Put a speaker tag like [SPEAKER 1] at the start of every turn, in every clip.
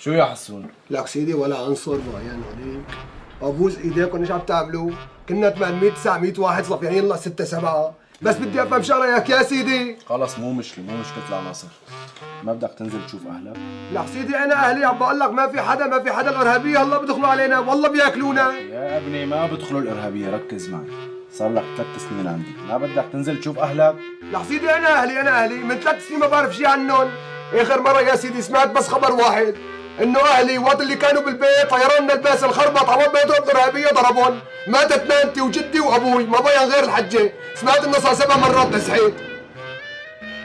[SPEAKER 1] شو يا حسون؟
[SPEAKER 2] لك سيدي ولا عنصر معين هوليك. ابوس ايديكم ايش عم تعملوا؟ كنا 800 900 واحد صفيانين الله 6 7 بس بدي افهم شغله يا سيدي.
[SPEAKER 1] خلص مو مشكلة العناصر. ما بدك تنزل تشوف أهلك؟
[SPEAKER 2] لك سيدي انا اهلي عم بقول لك ما في حدا الارهابيه هلا بدخلوا علينا والله بياكلونا.
[SPEAKER 1] يا ابني ما بدخلوا الإرهابية، ركز معي. صار لك 3 سنين عندي، ما بدك تنزل تشوف أهلك؟
[SPEAKER 2] لك سيدي انا اهلي من 3 سنين ما بعرف شيء عنهم. اخر مره يا سيدي سمعت بس خبر واحد انه اهلي وقت اللي كانوا بالبيت طيران الباس الخربط عوض ما يضرب الارهابيه ضربهم. ماتت نانتي وجدي وابوي ما بين غير الحجه. سمعت انه صار 7 مرات نسحت.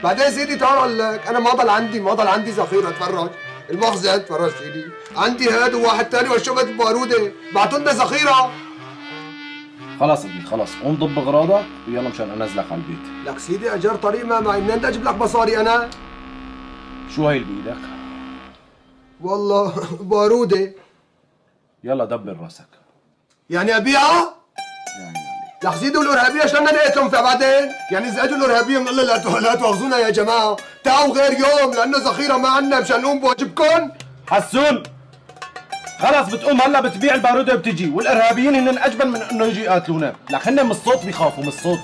[SPEAKER 2] بعدين سيدي تعال اقول لك انا ما ضل عندي ذخيره. تفرج المخزن، تفرج سيدي عندي هاد وواحد ثاني والشبت الباروده بعتوا لنا ذخيره.
[SPEAKER 1] خلص ابني خلص، قوم ضب اغراضك ويلا مشان انزلك على البيت.
[SPEAKER 2] لك سيدي اجر طريق ما معي، منين بدي اجيب لك مصاري انا؟
[SPEAKER 1] شو هي اللي بايدك؟
[SPEAKER 2] والله باروده.
[SPEAKER 1] يلا دبر راسك.
[SPEAKER 2] يعني ابيعها؟
[SPEAKER 1] يعني عليك.
[SPEAKER 2] لك سيدي والارهابيه شلنا نقتلهم بعدين؟ يعني اذا اجوا الارهابيه بنقول لا تواخذونا يا جماعه، تعوا غير يوم لانه ذخيره ما عندنا مشان نقوم بواجبكم.
[SPEAKER 1] حسون خلص بتقوم هلا بتبيع البارودة وبتجي، والارهابيين هن اجبن من انه يجي يقاتلونا، لك هن من الصوت بيخافوا من الصوت.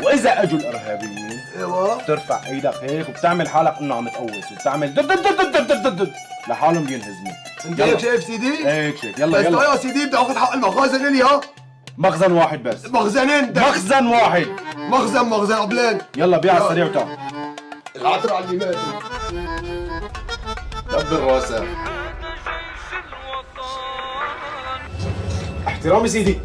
[SPEAKER 1] واذا اجوا الارهابيين
[SPEAKER 2] ايوه
[SPEAKER 1] بترفع ايدك هيك وبتعمل حالك انه عم تقوس وبتعمل دد دد دد دد دد دد لحالهم بينهزموا.
[SPEAKER 2] انت هيك شايف سيدي؟
[SPEAKER 1] هيك شايف. يلا
[SPEAKER 2] بس
[SPEAKER 1] يلا
[SPEAKER 2] يا سيدي بدي اخذ حق المخازن الي. ها
[SPEAKER 1] مخزن واحد بس.
[SPEAKER 2] مخزنين
[SPEAKER 1] مخزن واحد.
[SPEAKER 2] مخزن قبلين.
[SPEAKER 1] يلا بيع على السريع وتعال.
[SPEAKER 2] العطر على اللي ماتوا.
[SPEAKER 1] دبر راسك. احترامي سيدي.